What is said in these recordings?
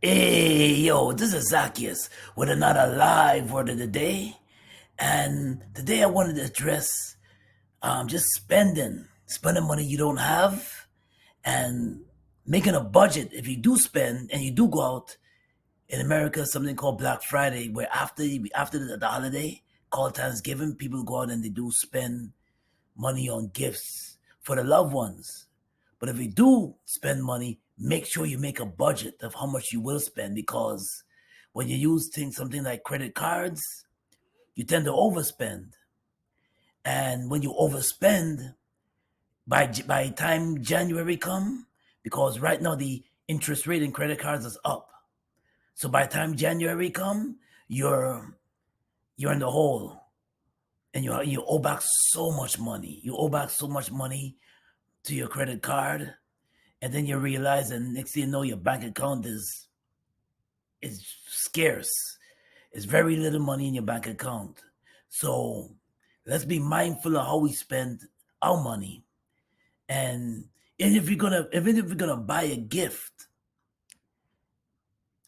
Hey, yo, this is Zaccheus with another live word of the day. And today I wanted to address just spending money you don't have and making a budget. If you do spend and you do go out in America, something called Black Friday, where after the holiday called Thanksgiving, people go out and they do spend money on gifts for the loved ones. But if you do spend money, make sure you make a budget of how much you will spend because when you use something like credit cards, you tend to overspend. And when you overspend, by time January come, because right now the interest rate in credit cards is up. So by time January come, you're in the hole and you owe back so much money. You owe back so much money to your credit card, and then you realize, and next thing you know, your bank account is scarce. It's very little money in your bank account. So let's be mindful of how we spend our money. And even if you're gonna buy a gift,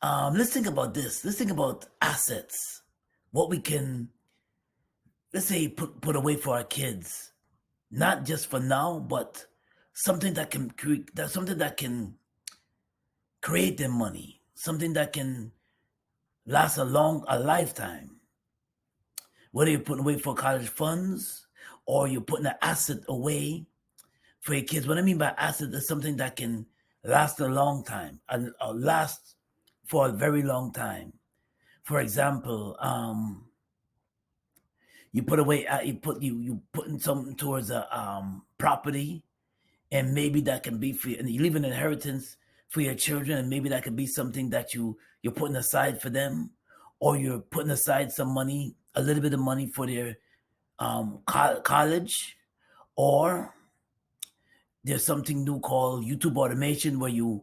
let's think about this. Let's think about assets. What we can, let's say, put away for our kids, not just for now, but something that can create them money, something that can last a lifetime. Whether you're putting away for college funds or you're putting an asset away for your kids. What I mean by asset is something that can last a long time, last for a very long time. For example, you put away, you putting something towards a property, and maybe that can be for you, and you leave an inheritance for your children, and maybe that could be something that you're putting aside for them, or you're putting aside some money, a little bit of money for their college, or there's something new called YouTube automation where you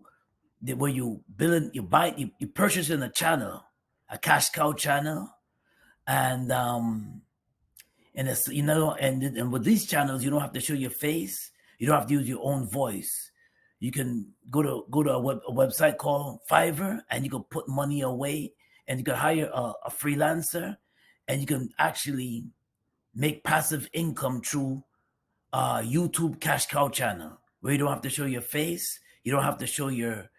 build you purchasing a channel, a cash cow channel, and it's and with these channels you don't have to show your face, you don't have to use your own voice. You can go to a website called Fiverr, and you can put money away, and you can hire a freelancer, and you can actually make passive income through YouTube cash cow channel, where you don't have to show your face, you don't have to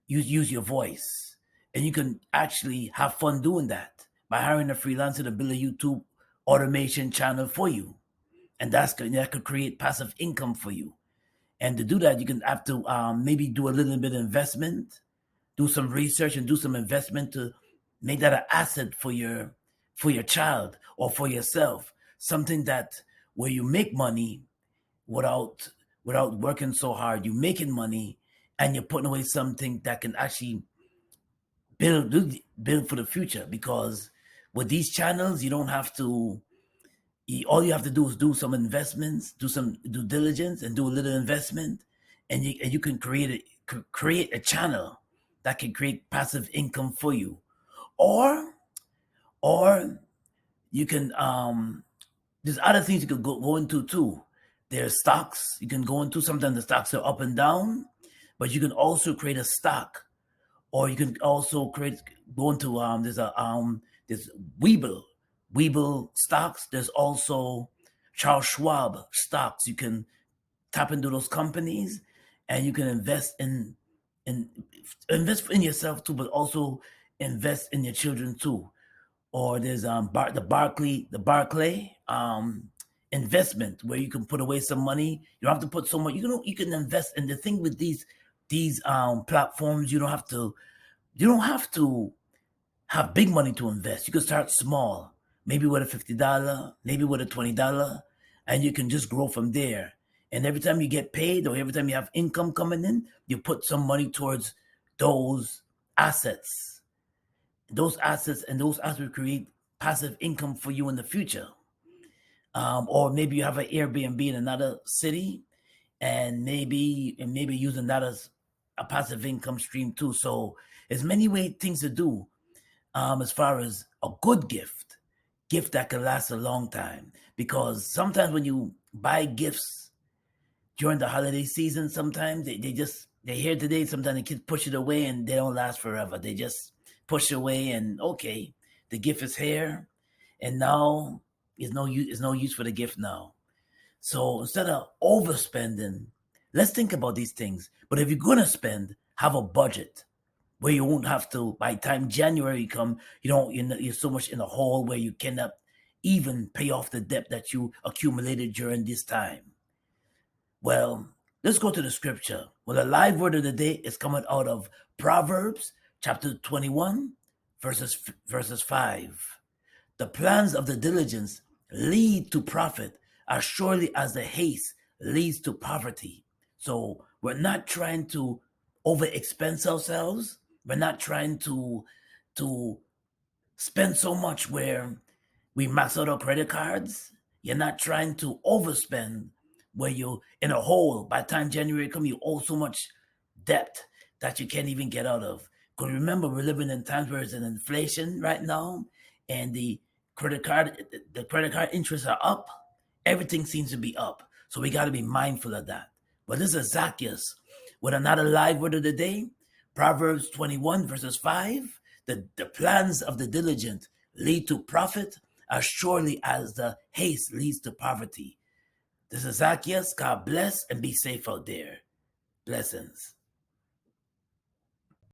use your voice, and you can actually have fun doing that by hiring a freelancer to build a YouTube automation channel for you, and that could create passive income for you. And to do that, you can have to maybe do a little bit of investment, do some research, and do some investment to make that an asset for your child or for yourself. Something that where you make money without working so hard. You're making money and you're putting away something that can actually build for the future. Because with these channels, you don't have to all you have to do is do some investments, do some due diligence, and do a little investment, and you can create a channel that can create passive income for you, or or you can there's other things you could go into too. There's stocks you can go into. Sometimes the stocks are up and down, but you can also create a stock, or you can also go into there's Weeble stocks. There's also Charles Schwab stocks. You can tap into those companies, and you can in invest in yourself too, but also invest in your children too. Or there's the Barclay investment, where you can put away some money. You don't have to put so much. You can invest. And the thing with these platforms, you don't have to have big money to invest. You can start small, maybe with a $50, maybe with a $20, and you can just grow from there. And every time you get paid, or every time you have income coming in, you put some money towards those assets. Those assets create passive income for you in the future. Or maybe you have an Airbnb in another city, and maybe using that as a passive income stream too. So there's many things to do as far as a good gift that can last a long time. Because sometimes when you buy gifts during the holiday season, sometimes They here today. Sometimes the kids push it away and they don't last forever. They just push away and okay, the gift is here, and now it's no use. It's no use for the gift now. So instead of overspending, let's think about these things. But if you're gonna spend, have a budget where you won't have to. By the time January come, you don't. You're so much in a hole where you cannot even pay off the debt that you accumulated during this time. Well, let's go to the scripture. Well, the live word of the day is coming out of Proverbs chapter 21, verses 5. The plans of the diligence lead to profit as surely as the haste leads to poverty. So we're not trying to overexpense ourselves. We're not trying to spend so much where we max out our credit cards. You're not trying to overspend where you're in a hole. By the time January come, you owe so much debt that you can't even get out of. Because remember, we're living in times where there's an inflation right now, and the credit card interests are up. Everything seems to be up. So we got to be mindful of that. But this is Zaccheus with another live word of the day. Proverbs 21 verses 5. The plans of the diligent lead to profit as surely as the haste leads to poverty. This is Zaccheus. God bless and be safe out there. Blessings.